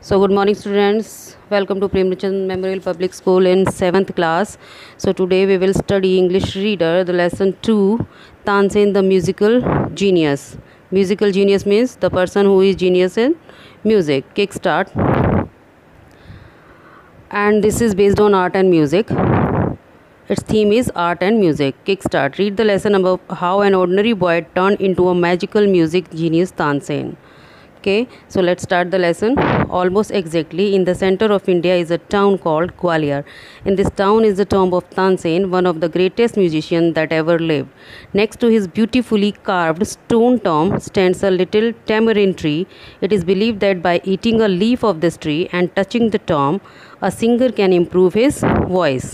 So good morning students, welcome to Premchand Memorial Public School in 7th class. So today we will study English Reader, the lesson 2, Tansen the Musical Genius. Musical genius means the person who is genius in music. Kickstart. And this is based on art and music. Its theme is art and music. Kickstart. Read the lesson about how an ordinary boy turned into a magical music genius Tansen. Okay, so let's start the lesson. Almost exactly in the center of India is a town called Gwalior. In this town is the tomb of Tansen, one of the greatest musicians that ever lived. Next to his beautifully carved stone tomb stands a little tamarind tree. It is believed that by eating a leaf of this tree and touching the tomb, a singer can improve his voice.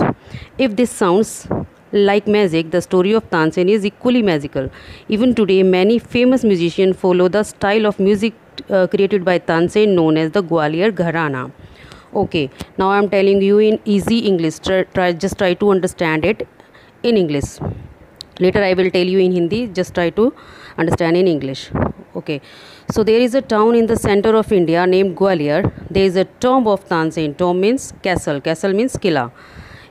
If this sounds like magic, the story of Tansen is equally magical. Even today, many famous musicians follow the style of music created by Tansen known as the Gwalior Gharana. Okay, now I am telling you in easy English. Just try to understand it in English. Later I will tell you in Hindi. Just try to understand in English. Okay, so there is a town in the center of India named Gwalior. There is a tomb of Tansen. Tomb means castle. Castle means killa.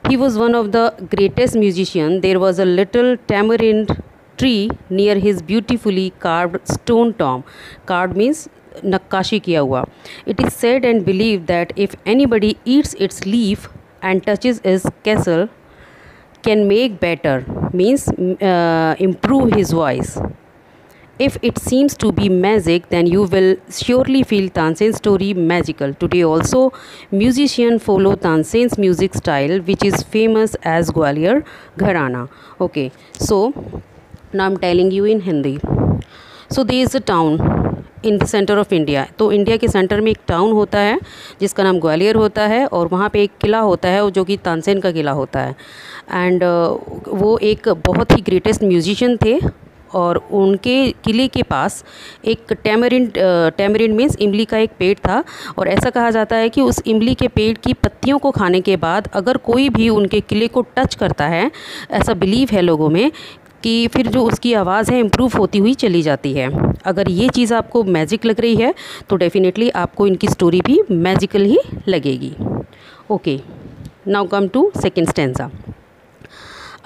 He was one of the greatest musicians. There was a little tamarind tree near his beautifully carved stone tomb. Carved means नक्काशी किया हुआ. It is said and believed that if anybody eats its leaf and touches his castle, can make better, means improve his voice. If it seems to be magic, then you will surely feel Tansen's story magical. Today also, musicians follow Tansen's music style, which is famous as Gwalior Gharana. Okay, so now I'm telling you in Hindi. So there is a town in the centre of India. तो India के centre में एक town होता है जिसका नाम ग्वालियर होता है और वहाँ पे एक किला होता है जो कि तानसेन का किला होता है. एंड वो एक बहुत ही ग्रेटेस्ट म्यूजिशियन थे और उनके किले के पास एक टैमरिंड मीन्स इमली का एक पेड़ था. और ऐसा कहा जाता है कि उस इमली के पेड़ की पत्तियों को खाने के बाद अगर कोई भी उनके किले को टच करता है, ऐसा बिलीव है लोगों में कि फिर जो उसकी आवाज़ है इम्प्रूव होती हुई चली जाती है. अगर ये चीज़ आपको मैजिक लग रही है तो डेफिनेटली आपको इनकी स्टोरी भी मैजिकल ही लगेगी. Okay, now come to second stanza.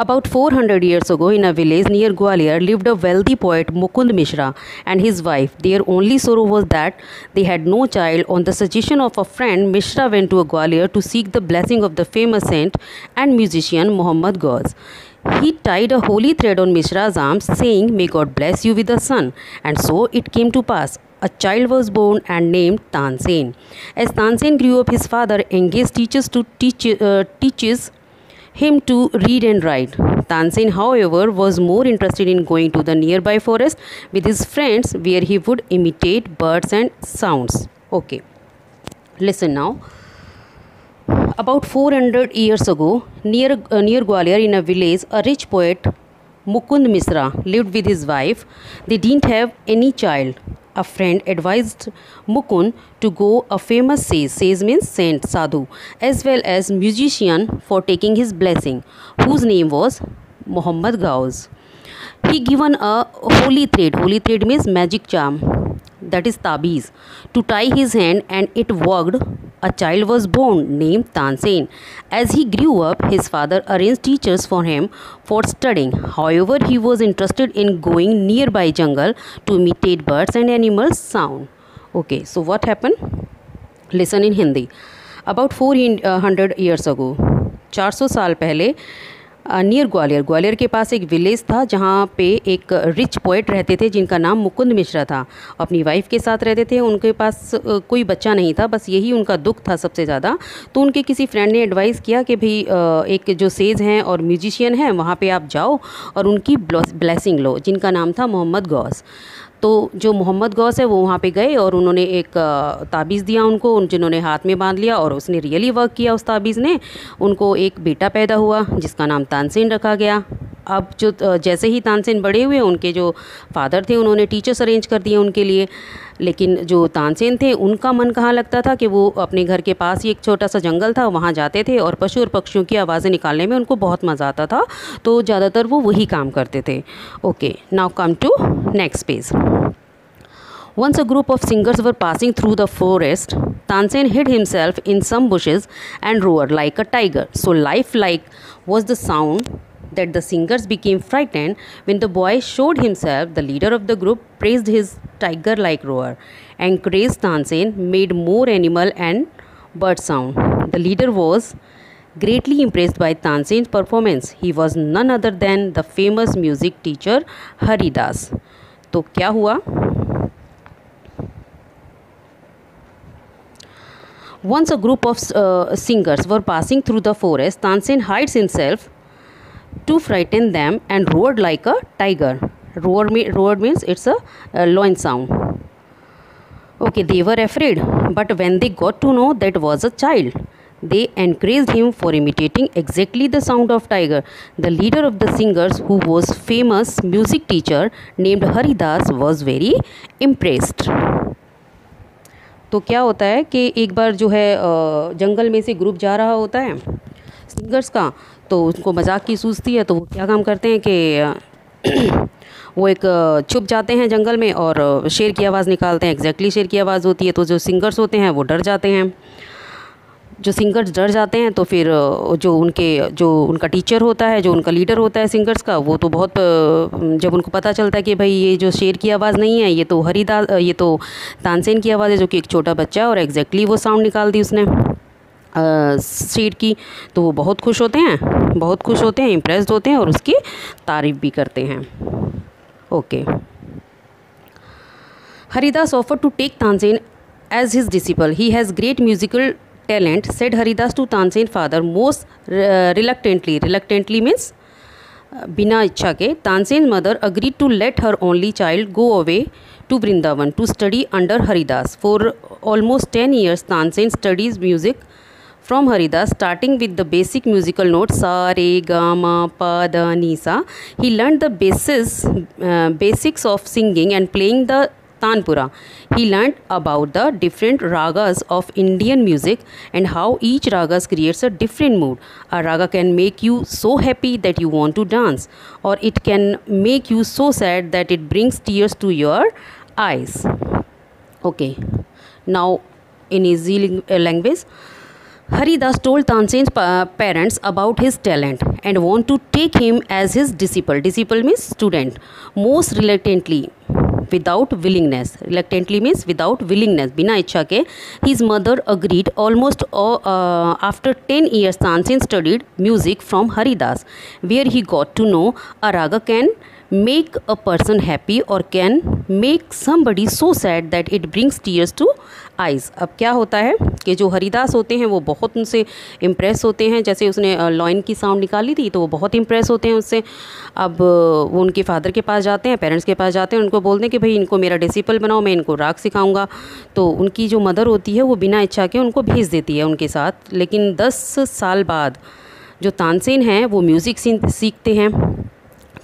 About 400 years ago, in a village near Gwalior, lived a wealthy poet Mukund Mishra and his wife. Their only sorrow was that they had no child. On the suggestion of a friend, Mishra went to Gwalior to seek the blessing of the famous saint and musician Muhammad Ghaus. He tied a holy thread on Mishra's arms, saying, "May God bless you with a son." And so it came to pass. A child was born and named Tansen. As Tansen grew up, his father engaged teachers to teaches him to read and write. Tansen, however, was more interested in going to the nearby forest with his friends where he would imitate birds and sounds. Okay, listen now. About 400 years ago, near Gwalior in a village, a rich poet, Mukund Mishra, lived with his wife. They didn't have any child. A friend advised Mukund to go a famous sage means saint, sadhu, as well as musician for taking his blessing, whose name was Muhammad Ghaus. He given a holy thread means magic charm, that is tabiz, to tie his hand, and it worked. A child was born named Tansen. As he grew up, his father arranged teachers for him for studying. However, he was interested in going nearby jungle to imitate birds and animals' sound. Okay, so what happened? Listen in Hindi. About 400 years ago, 400 साल पहले near Gwalior के पास एक village था जहाँ पे एक rich poet रहते थे जिनका नाम मुकुंद मिश्रा था. अपनी वाइफ के साथ रहते थे. उनके पास कोई बच्चा नहीं था, बस यही उनका दुख था सबसे ज़्यादा. तो उनके किसी फ्रेंड ने एडवाइस किया कि भाई एक जो सेज हैं और म्यूजिशियन हैं वहाँ पे आप जाओ और उनकी ब्लेसिंग लो, जिनका नाम था मोहम्मद गौस. तो जो मोहम्मद गौस है वो वहाँ पे गए और उन्होंने एक ताबीज़ दिया उनको, जिन्होंने हाथ में बांध लिया और उसने रियली वर्क किया. उस ताबीज़ ने उनको एक बेटा पैदा हुआ जिसका नाम तानसेन रखा गया. अब जो जैसे ही तानसेन बड़े हुए, उनके जो फादर थे उन्होंने टीचर्स अरेंज कर दिए उनके लिए. लेकिन जो तानसेन थे उनका मन कहाँ लगता था कि वो अपने घर के पास ही एक छोटा सा जंगल था, वहाँ जाते थे और पशु और पक्षियों की आवाज़ें निकालने में उनको बहुत मज़ा आता था. तो ज़्यादातर वो वही काम करते थे. Okay, now come to next page. Once a group of singers were passing through the forest. Tansen hid himself in some bushes and roared like a tiger. So lifelike was the sound that the singers became frightened. When the boy showed himself, the leader of the group praised his tiger-like roar, encouraged Tansen, made more animal and bird sound. The leader was greatly impressed by Tansen's performance. He was none other than the famous music teacher Haridas. तो क्या हुआ? Once a group of singers were passing through the forest. Tansen hides himself to frighten them and roared like a tiger. Roared means it's a loin sound. Okay, they were afraid, but when they got to know that was a child, they encouraged him for imitating exactly the sound of tiger. The leader of the singers, who was famous music teacher named Haridas, was very impressed. तो क्या होता है कि एक बार जो है जंगल में से ग्रुप जा रहा होता है सिंगर्स का, तो उनको मजाक की सूझती है, तो वो क्या काम करते हैं कि वो एक छुप जाते हैं जंगल में और शेर की आवाज़ निकालते हैं। एग्जैक्टली शेर की आवाज़ होती है, तो जो सिंगर्स होते हैं वो डर जाते हैं। जो सिंगर्स डर जाते हैं तो फिर जो उनका टीचर होता है, जो उनका लीडर होता है सिंगर्स का, वो तो बहुत जब उनको पता चलता है कि भाई ये जो शेर की आवाज़ नहीं है, ये तो तानसेन की आवाज़ है, जो कि एक छोटा बच्चा है और एग्जैक्टली वो साउंड निकाल दी उसने शेर की, तो वो बहुत खुश होते हैं, इम्प्रेस्ड होते हैं और उसकी तारीफ़ भी करते हैं। Okay, Haridas offered to take Tansen as his disciple. He has great musical talent, said Haridas to Tansen's father most reluctantly. Reluctantly means बिना इच्छा के. Tansen's mother agreed to let her only child go away to Vrindavan to study under Haridas. For almost 10 years, Tansen studies music from Haridas, starting with the basic musical notes sa, re, ga, ma, pa, da, ni, sa. He learned the basics of singing and playing the Tanpura. He learned about the different ragas of Indian music and how each ragas creates a different mood. A raga can make you so happy that you want to dance, or it can make you so sad that it brings tears to your eyes. Okay, now in easy language, Haridas told Tansen's parents about his talent and want to take him as his disciple. Disciple means student. Most reluctantly, without willingness. Reluctantly means without willingness, बिना इच्छा के. His mother agreed. Almost after 10 years, Tansen studied music from Haridas, where he got to know a raga can make a person happy or can make somebody so sad that it brings tears to eyes. अब क्या होता है कि जो हरिदास होते हैं वो बहुत उनसे इम्प्रेस होते हैं. जैसे उसने लॉइन की साउंड निकाली थी तो वो बहुत इम्प्रेस होते हैं उससे. अब वो उनके फादर के पास जाते हैं, पेरेंट्स के पास जाते हैं, उनको बोलते हैं कि भाई इनको मेरा डिसिपल बनाओ, मैं इनको राग सिखाऊंगा. तो उनकी जो मदर होती है वो बिना इच्छा के उनको भेज देती है उनके साथ. लेकिन 10 साल बाद जो तानसेन हैं वो म्यूज़िक सीखते हैं,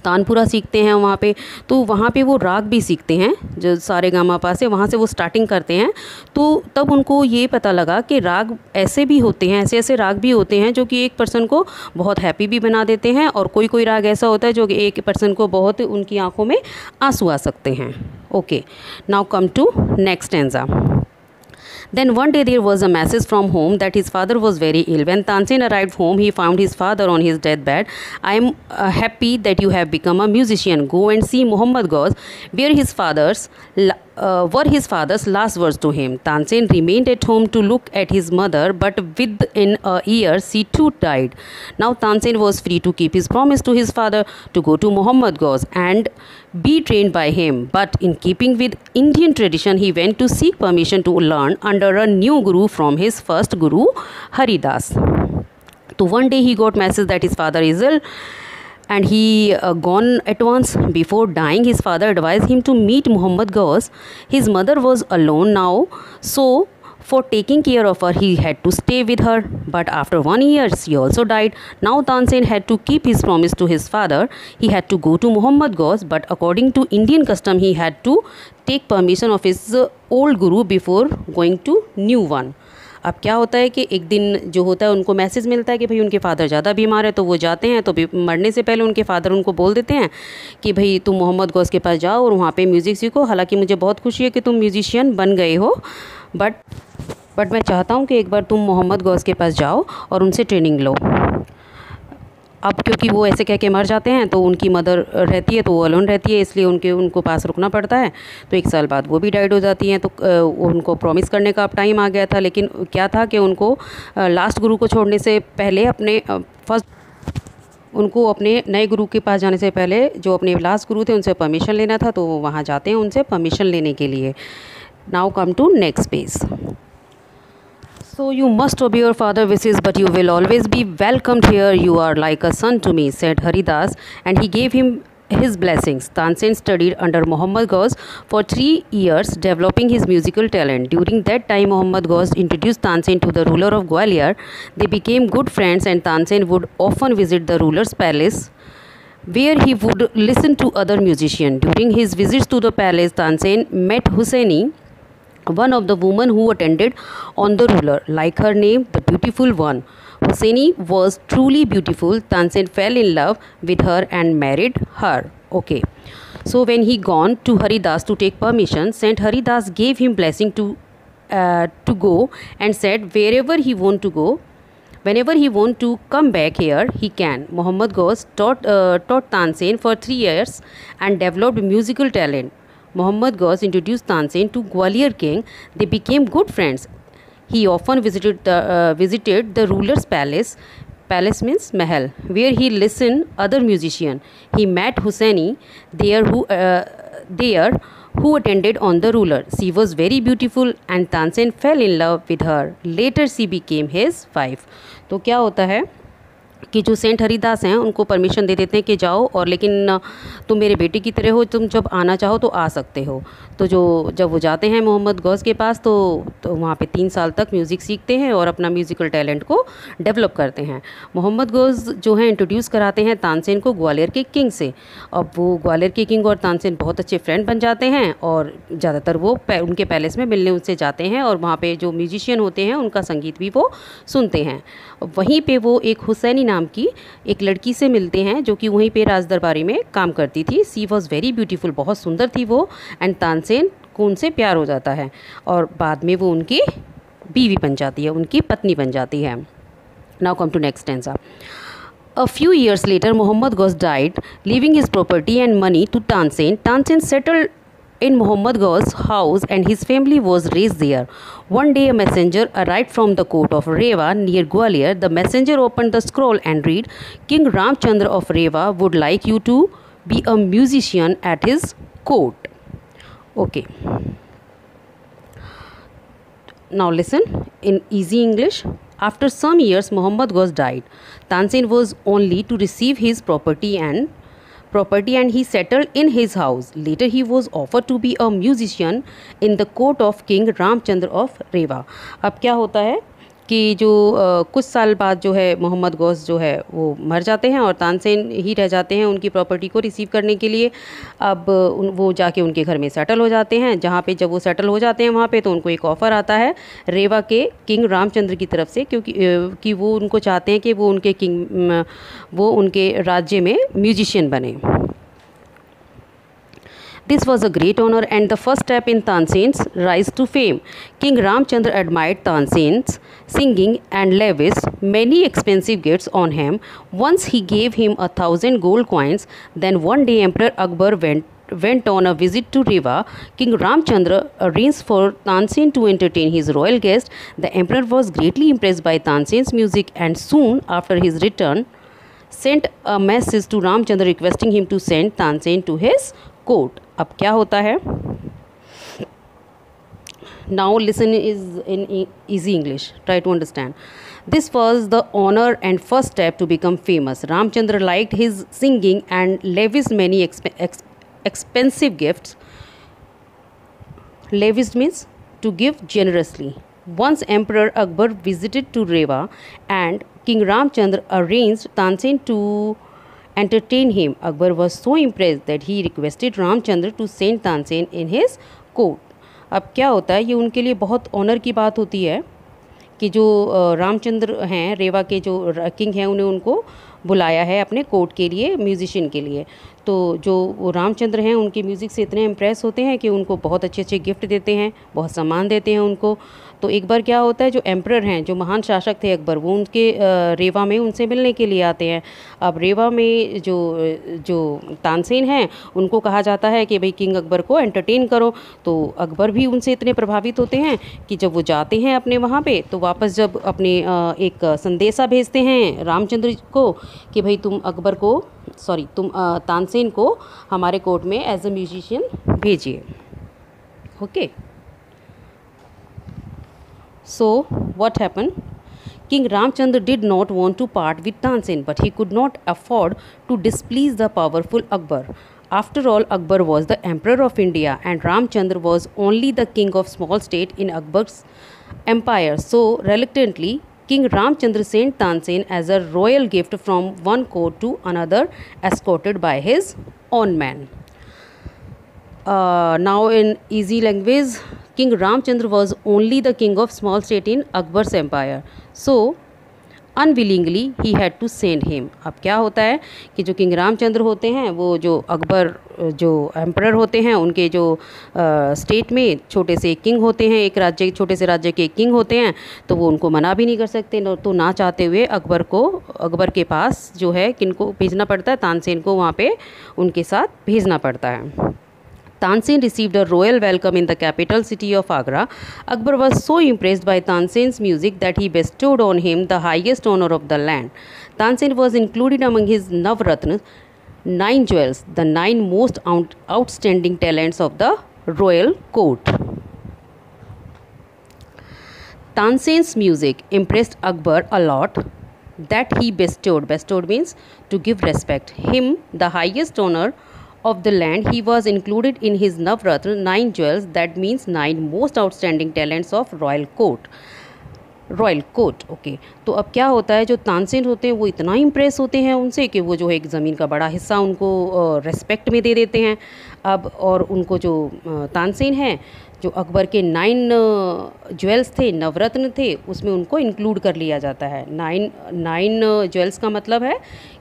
तानपुरा सीखते हैं वहाँ पे. तो वहाँ पे वो राग भी सीखते हैं, जो सारे गामा पा से वहाँ से वो स्टार्टिंग करते हैं. तो तब उनको ये पता लगा कि राग ऐसे भी होते हैं, ऐसे ऐसे राग भी होते हैं जो कि एक पर्सन को बहुत हैप्पी भी बना देते हैं, और कोई कोई राग ऐसा होता है जो कि एक पर्सन को बहुत उनकी आंखों में आंसू आ सकते हैं. Okay, now come to next stanza. Then one day there was a message from home that his father was very ill. When Tansen arrived home, he found his father on his deathbed. I am happy that you have become a musician. Go and see Muhammad Ghaus, were his father's last words to him. Tansen remained at home to look at his mother, but within a year she too died. Now Tansen was free to keep his promise to his father to go to Muhammad Ghaus and be trained by him. But in keeping with Indian tradition, he went to seek permission to learn under a new guru from his first guru, Haridas. So one day he got message that his father is ill, and he gone at once. Before dying, his father advised him to meet Muhammad Ghaus. His mother was alone now, so for taking care of her, he had to stay with her. But after 1 year, she also died. Now Tansen had to keep his promise to his father. He had to go to Muhammad Ghaus, but according to Indian custom, he had to take permission of his old guru before going to new one. अब क्या होता है कि एक दिन जो होता है उनको मैसेज मिलता है कि भाई उनके फ़ादर ज़्यादा बीमार है. तो वो जाते हैं, तो मरने से पहले उनके फ़ादर उनको बोल देते हैं कि भाई तुम मोहम्मद गौस के पास जाओ और वहाँ पे म्यूज़िक सीखो. हालांकि मुझे बहुत खुशी है कि तुम म्यूज़िशियन बन गए हो, बट बट मैं चाहता हूँ कि एक बार तुम मोहम्मद गौस के पास जाओ और उनसे ट्रेनिंग लो। अब क्योंकि वो ऐसे कह के मर जाते हैं तो उनकी मदर रहती है, तो वो अलोन रहती है, इसलिए उनको पास रुकना पड़ता है। तो 1 साल बाद वो भी डाइड हो जाती हैं। तो उनको प्रॉमिस करने का अब टाइम आ गया था, लेकिन क्या था कि उनको लास्ट गुरु को छोड़ने से पहले उनको अपने नए गुरु के पास जाने से पहले जो अपने लास्ट गुरु थे उनसे परमिशन लेना था। तो वो वहाँ जाते हैं उनसे परमिशन लेने के लिए। Now come to next page. So you must obey your father's wishes, but you will always be welcomed here. You are like a son to me, said Haridas, and he gave him his blessings. Tansen studied under Muhammad Ghaus for 3 years, developing his musical talent. During that time, Muhammad Ghaus introduced Tansen to the ruler of Gwalior. They became good friends, and Tansen would often visit the ruler's palace, where he would listen to other musicians. During his visits to the palace, Tansen met Hussaini, one of the women who attended on the ruler. Like her name, the beautiful one, Hussaini was truly beautiful. Tansen fell in love with her and married her. Okay, so when he gone to Haridas to take permission, Saint Haridas gave him blessing to go, and said wherever he want to go, whenever he want to come back here, he can. Muhammad Ghaus taught Tansen for 3 years and developed musical talent. Muhammad Ghaus introduced Tansen to Gwalior king. They became good friends. He often visited the ruler's palace. Palace means mahal, where he listened other musician. He met Hussaini there who attended on the ruler. She was very beautiful and Tansen fell in love with her. Later she became his wife. तो क्या होता है कि जो Saint Haridas हैं उनको permission दे देते हैं कि जाओ, और लेकिन तुम मेरे बेटे की तरह हो, तुम जब आना चाहो तो आ सकते हो। तो जब वो जाते हैं मोहम्मद गौस के पास तो वहाँ पे 3 साल तक म्यूज़िक सीखते हैं और अपना म्यूज़िकल टैलेंट को डेवलप करते हैं। मोहम्मद गौस जो हैं इंट्रोड्यूस कराते हैं तानसेन को ग्वालियर के किंग से। अब वो ग्वालियर के किंग और तानसेन बहुत अच्छे फ्रेंड बन जाते हैं और ज़्यादातर वो उनके पैलेस में मिलने उनसे जाते हैं और वहाँ पर जो म्यूजिशियन होते हैं उनका संगीत भी वो सुनते हैं। वहीं पे वो एक हुसैनी नाम की एक लड़की से मिलते हैं जो कि वहीं पे राज दरबारी में काम करती थी। सी वॉज़ वेरी ब्यूटीफुल, बहुत सुंदर थी वो। एंड तानसेन को उनसे प्यार हो जाता है और बाद में वो उनकी बीवी बन जाती है, उनकी पत्नी बन जाती है। Now come to next stanza. A few years later, Muhammad Ghaus died, leaving his property and money to Tansen. Tansen settled in Muhammad Ghaus' house and his family was raised there. One day a messenger arrived from the court of Rewa near Gwalior. The messenger opened the scroll and read, King Ramchandra of Rewa would like you to be a musician at his court. Okay. Now listen in easy English. After some years, Muhammad Ghaus died. Tansen was only to receive his property and he settled in his house. Later he was offered to be a musician in the court of King Ramchandra of Rewa. अब क्या होता है कि जो कुछ साल बाद जो है मोहम्मद गौस जो है वो मर जाते हैं और तानसेन ही रह जाते हैं उनकी प्रॉपर्टी को रिसीव करने के लिए। अब वो जाके उनके घर में सेटल हो जाते हैं, जहाँ पे जब वो सेटल हो जाते हैं वहाँ पे तो उनको एक ऑफ़र आता है रेवा के किंग रामचंद्र की तरफ से, क्योंकि वो उनको चाहते हैं कि वो उनके राज्य में म्यूजिशियन बने। This was a great honor and the first step in Tansen's rise to fame. King Ramchandra admired Tansen's singing and lavished many expensive gifts on him. Once he gave him 1,000 gold coins. Then one day Emperor Akbar went on a visit to Rewa. King Ramchandra arranged for Tansen to entertain his royal guests. The emperor was greatly impressed by Tansen's music and soon after his return sent a message to Ramchandra requesting him to send Tansen to his court. अब क्या होता है? Now listen is in easy English. Try to understand. This was the honor and first step to become famous. Ramchandra liked his singing and lavished many expensive gifts. Lavished means to give generously. Once Emperor Akbar visited to Rewa and King Ramchandra arranged Tansen to entertain him. Akbar was so impressed that he requested Ramchandra to send Tansen in his court. अब क्या होता है, ये उनके लिए बहुत honour की बात होती है कि जो रामचंद्र हैं रेवा के जो किंग हैं उनको बुलाया है अपने कोर्ट के लिए म्यूजिशियन के लिए। तो जो रामचंद्र हैं उनके म्यूज़िक से इतने इम्प्रेस होते हैं कि उनको बहुत अच्छे अच्छे गिफ्ट देते हैं, बहुत सम्मान देते हैं उनको। तो एक बार क्या होता है, जो एम्परर हैं, जो महान शासक थे अकबर, वो उनके रेवा में उनसे मिलने के लिए आते हैं। अब रेवा में जो जो तानसेन हैं उनको कहा जाता है कि भाई किंग अकबर को एंटरटेन करो। तो अकबर भी उनसे इतने प्रभावित होते हैं कि जब वो जाते हैं अपने वहाँ पे, तो वापस जब अपने एक संदेशा भेजते हैं रामचंद्र को कि भाई तुम तानसेन को हमारे कोर्ट में एज अ म्यूजिशियन भेजिए। Okay, so what happened? King Ramchandra did not want to part with Tansen, but he could not afford to displease the powerful Akbar. After all, Akbar was the emperor of India and Ramchandra was only the king of small state in Akbar's empire. So reluctantly, King Ramchandra sent Tansen as a royal gift from one court to another, escorted by his own men. Now in easy language, King Ramchandra was only the king of small state in Akbar's empire. So unwillingly ही had to send him. अब क्या होता है कि जो king Ramchandra होते हैं, वो जो अकबर जो एम्परर होते हैं, उनके जो स्टेट में छोटे से किंग होते हैं, एक राज्य छोटे से राज्य के किंग होते हैं, तो वो उनको मना भी नहीं कर सकते। तो ना चाहते हुए अकबर के पास जो है किनको भेजना पड़ता है, तानसेन को वहाँ पे उनके साथ भेजना पड़ता है। Tansen received a royal welcome in the capital city of Agra. Akbar was so impressed by Tansen's music that he bestowed on him the highest honor of the land. Tansen was included among his Navratna, 9 jewels, the 9 most outstanding talents of the royal court. Tansen's music impressed Akbar a lot that he bestowed means to give respect, him the highest honor of the land. He was included in his Navratna, 9 jewels, that means 9 most outstanding talents of royal court. Okay. तो अब क्या होता है, जो तानसेन होते हैं वो इतना इम्प्रेस होते हैं उनसे कि वो जो है एक ज़मीन का बड़ा हिस्सा उनको रेस्पेक्ट में दे देते हैं। अब और उनको जो तानसेन हैं, जो अकबर के 9 ज्वेल्स थे, नवरत्न थे, उसमें उनको इंक्लूड कर लिया जाता है। 9 ज्वेल्स का मतलब है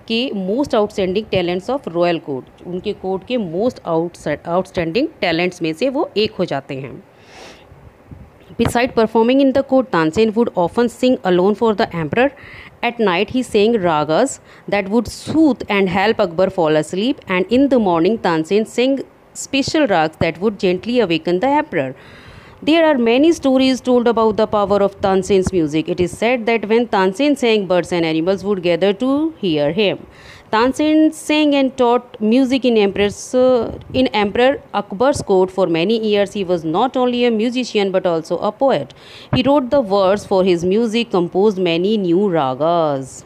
कि most outstanding talents of royal court, उनके कोर्ट के मोस्ट आउटस्टैंडिंग टैलेंट्स में से वो एक हो जाते हैं। Besides performing in the court, Tansen would often sing alone for the emperor. At night, he sang ragas that would soothe and help Akbar fall asleep, and in the morning, Tansen sang special rags that would gently awaken the emperor. There are many stories told about the power of Tansen's music. It is said that when Tansen sang, birds and animals would gather to hear him. Tansen sang and taught music in Emperor Akbar's court for many years. He was not only a musician but also a poet. He wrote the words for his music, composed many new ragas.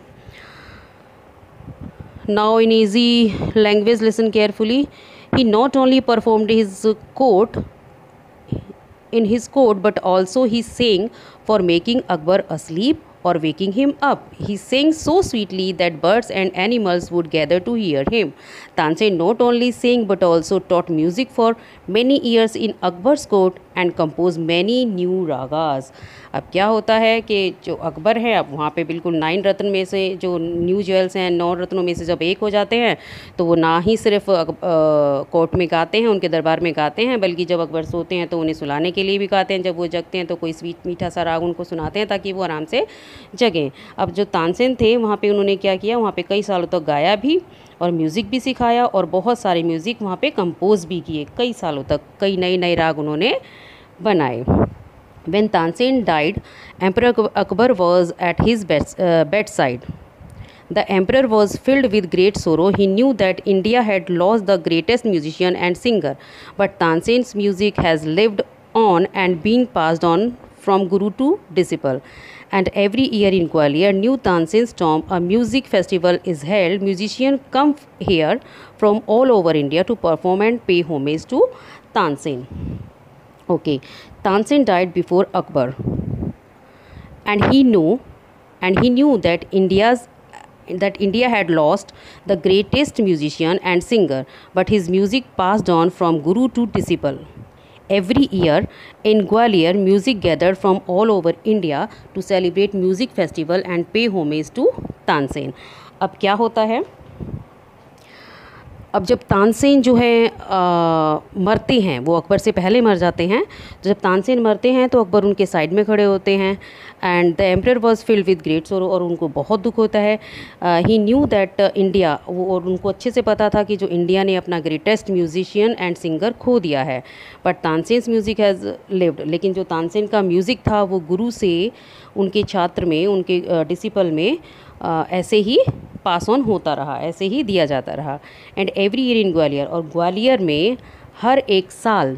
Now in easy language, listen carefully. He not only performed in his court but also he sang for making Akbar asleep or waking him up. He sang so sweetly that birds and animals would gather to hear him. Tansen not only sang but also taught music for many years in Akbar's court and composed many new ragas. अब क्या होता है कि जो अकबर है, अब वहाँ पे बिल्कुल 9 रत्न में से जो न्यू ज्वेल्स हैं, 9 रत्नों में से जब एक हो जाते हैं, तो वो ना ही सिर्फ कोर्ट में गाते हैं, उनके दरबार में गाते हैं, बल्कि जब अकबर सोते हैं तो उन्हें सुलाने के लिए भी गाते हैं। जब वो जगते हैं तो कोई स्वीट मीठा सा राग उनको सुनाते हैं ताकि वो आराम से जगें। अब जो तानसेन थे, वहाँ पे उन्होंने क्या किया, वहाँ पे कई सालों तक गाया भी और म्यूज़िक भी सिखाया और बहुत सारे म्यूज़िक वहाँ पे कंपोज भी किए। कई सालों तक कई नए नए राग उन्होंने बनाए। When Tansen died, Emperor Akbar was at his bedside. The emperor was filled with great sorrow. He knew that India had lost the greatest musician and singer, but Tansen's music has lived on and been passed on from guru to disciple. And every year in Gwalior, New Tansen's tomb, a music festival is held. Musicians come here from all over India to perform and pay homage to Tansen. Okay, Tansen died before Akbar, and he knew that India had lost the greatest musician and singer, but his music passed on from guru to disciple. Every year in Gwalior, music gathered from all over India to celebrate music festival and pay homage to Tansen. अब क्या होता है, अब जब तानसेन जो है मरते हैं, वो अकबर से पहले मर जाते हैं, तो जब तानसेन मरते हैं तो अकबर उनके साइड में खड़े होते हैं and the emperor was filled with great सोरो, और उनको बहुत दुख होता है। ही न्यू दैट इंडिया, वो और उनको अच्छे से पता था कि जो इंडिया ने अपना ग्रेटेस्ट म्यूजिशियन एंड सिंगर खो दिया है, but Tansen's music has lived. लेकिन जो तानसेन का म्यूज़िक था वो गुरु से उनके छात्र में, उनके डिसिपल में ऐसे ही पास ऑन होता रहा, ऐसे ही दिया जाता रहा। And every year in Gwalior, और ग्वालियर में हर एक साल,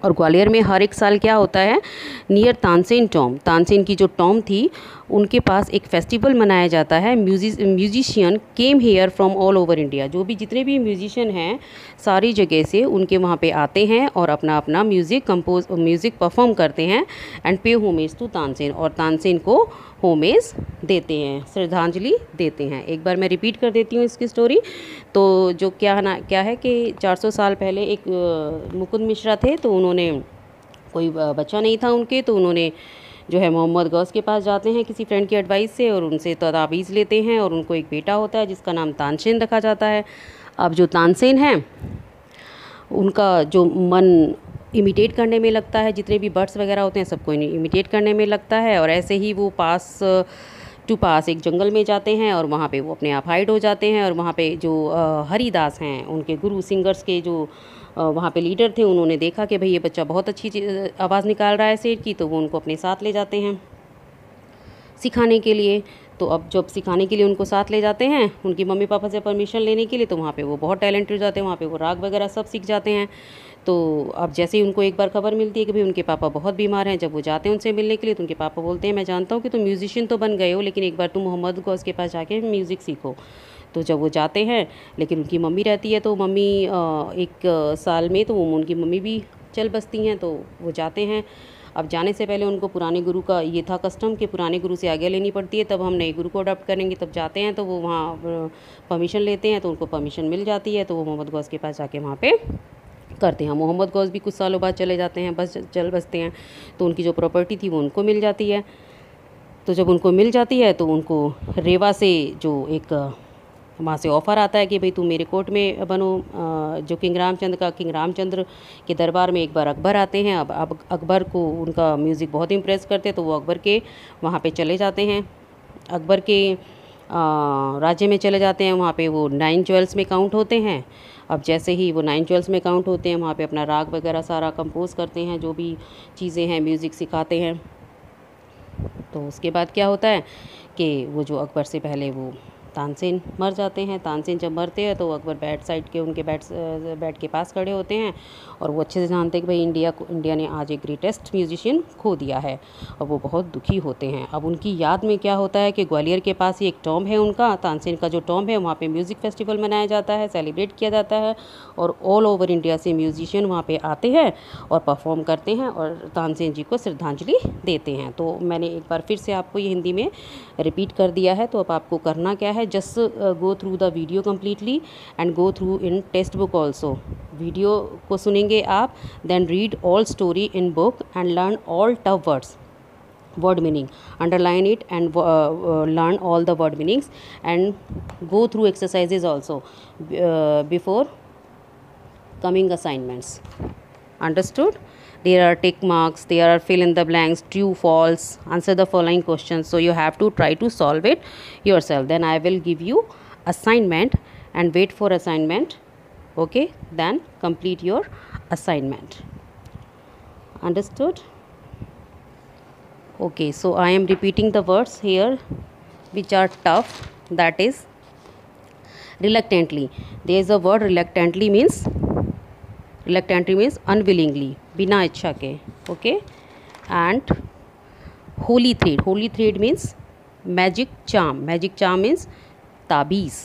और ग्वालियर में हर एक साल क्या होता है, नियर तानसेन टॉम, तानसेन की जो टॉम थी उनके पास एक फेस्टिवल मनाया जाता है। Musician came here from all over India, जो भी जितने भी म्यूजिशियन हैं सारी जगह से उनके वहाँ पे आते हैं और अपना अपना म्यूज़िक परफॉर्म करते हैं एंड पे होमेज टू तानसेन, और तानसेन को होमेज देते हैं, श्रद्धांजलि देते हैं। एक बार मैं रिपीट कर देती हूँ इसकी स्टोरी। तो जो क्या है कि 400 साल पहले एक मुकुंद मिश्रा थे, तो उन्होंने कोई बच्चा नहीं था उनके, तो उन्होंने जो है मोहम्मद गौस के पास जाते हैं किसी फ्रेंड की एडवाइस से, और उनसे तदावीज़ लेते हैं, और उनको एक बेटा होता है जिसका नाम तानसेन रखा जाता है। अब जो तानसेन है उनका जो मन इमिटेट करने में लगता है, जितने भी बर्ड्स वगैरह होते हैं सबको इमिटेट करने में लगता है, और ऐसे ही वो पास एक जंगल में जाते हैं और वहाँ पे वो अपने आप हाइड हो जाते हैं। और वहाँ पे जो हरिदास हैं, उनके गुरु सिंगर्स के जो वहाँ पे लीडर थे, उन्होंने देखा कि भाई ये बच्चा बहुत अच्छी आवाज़ निकाल रहा है शेर की, तो वो उनको अपने साथ ले जाते हैं सिखाने के लिए। तो अब जब सिखाने के लिए उनको साथ ले जाते हैं उनकी मम्मी पापा से परमिशन लेने के लिए, तो वहाँ पे वो बहुत टैलेंटेड हो जाते हैं, वहाँ पे वो राग वगैरह सब सीख जाते हैं। तो अब जैसे ही उनको एक बार खबर मिलती है कि भाई उनके पापा बहुत बीमार हैं, जब वो जाते हैं उनसे मिलने के लिए, तो उनके पापा बोलते हैं मैं जानता हूँ कि तुम म्यूजिशियन तो बन गए हो, लेकिन एक बार तुम मोहम्मद गौस के पास जाके म्यूज़िक सीखो। तो जब वो जाते हैं, लेकिन उनकी मम्मी रहती है, तो मम्मी एक साल में तो उनकी मम्मी भी चल बसती हैं, तो वो जाते हैं। अब जाने से पहले उनको पुराने गुरु का ये था कस्टम कि पुराने गुरु से आज्ञा लेनी पड़ती है, तब हम नए गुरु को अडॉप्ट करेंगे। तब जाते हैं तो वो वहाँ परमिशन लेते हैं, तो उनको परमिशन मिल जाती है, तो वो मोहम्मद गौस के पास जाके वहाँ पे करते हैं। मोहम्मद गौस भी कुछ सालों बाद चले जाते हैं, चल बसते हैं, तो उनकी जो प्रॉपर्टी थी वो उनको मिल जाती है। तो जब उनको मिल जाती है तो उनको रेवा से जो एक वहाँ से ऑफ़र आता है कि भाई तुम मेरे कोर्ट में बनो। जो किंग रामचंद्र के दरबार में एक बार अकबर आते हैं। अब अकबर को उनका म्यूज़िक बहुत इम्प्रेस करते हैं, तो वो अकबर के वहाँ पे चले जाते हैं, अकबर के राज्य में चले जाते हैं। वहाँ पे वो 9 ज्वेल्स में काउंट होते हैं। अब जैसे ही वो 9 ज्वेल्स में काउंट होते हैं, वहाँ पे अपना राग वगैरह सारा कंपोज़ करते हैं, जो भी चीज़ें हैं म्यूज़िक सिखाते हैं। तो उसके बाद क्या होता है कि वो जो अकबर से पहले वो तानसेन मर जाते हैं। तानसेन जब मरते हैं तो अकबर उनके बेड के पास खड़े होते हैं, और वो अच्छे से जानते हैं कि भाई इंडिया ने आज एक ग्रेटेस्ट म्यूजिशियन खो दिया है, और वो बहुत दुखी होते हैं। अब उनकी याद में क्या होता है कि ग्वालियर के पास ही एक टॉम है उनका, तानसेन का जो टॉम है, वहाँ पे म्यूज़िक फेस्टिवल मनाया जाता है, सेलिब्रेट किया जाता है, और ऑल ओवर इंडिया से म्यूजिशियन वहाँ पे आते हैं और परफॉर्म करते हैं और तानसेन जी को श्रद्धांजलि देते हैं। तो मैंने एक बार फिर से आपको ये हिंदी में रिपीट कर दिया है। तो अब आपको करना क्या है, just go through the video completely and go through in text book also। Video को सुनेंगे आप, then read all story in book and learn all tough words, word meaning, underline it and learn all the word meanings, and go through exercises also before coming assignments. Understood? There are tick marks, there are fill in the blanks, true, false, answer the following questions. So you have to try to solve it yourself. Then I will give you assignment and wait for assignment. Okay, then complete your assignment. Understood? Okay, so I am repeating the words here which are tough. That is reluctantly. There is a word reluctantly means unwillingly, बिना इच्छा के। Okay, and Holi thread means magic charm means ताबीज़।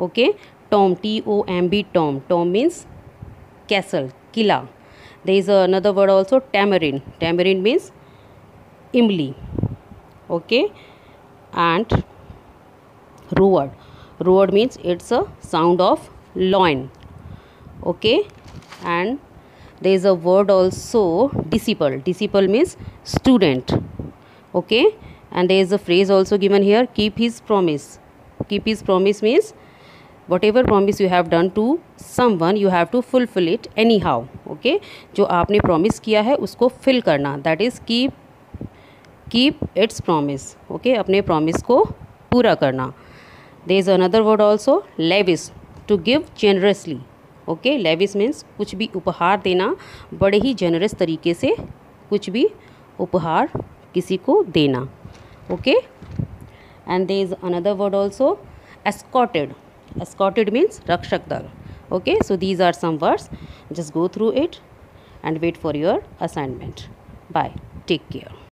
Okay, Tom TOMB Tom means castle, Qila. there is another word also, tamarind means इमली। Okay, and roared means it's a sound of lion। okay, and there is a word also, disciple means student। okay, and there is a phrase also given here, keep his promise means whatever promise you have done to someone, you have to fulfill it anyhow. Okay, जो आपने promise किया है उसको fill करना, that is keep its promise. Okay, अपने promise को पूरा करना. There is another word also, lavish, to give generously. Okay, lavish means कुछ भी उपहार देना, बड़े ही generous तरीके से कुछ भी उपहार किसी को देना. Okay, and there is another word also, escorted. Escorted means rakshak dal. Okay, so these are some words. Just go through it and wait for your assignment. Bye. Take care.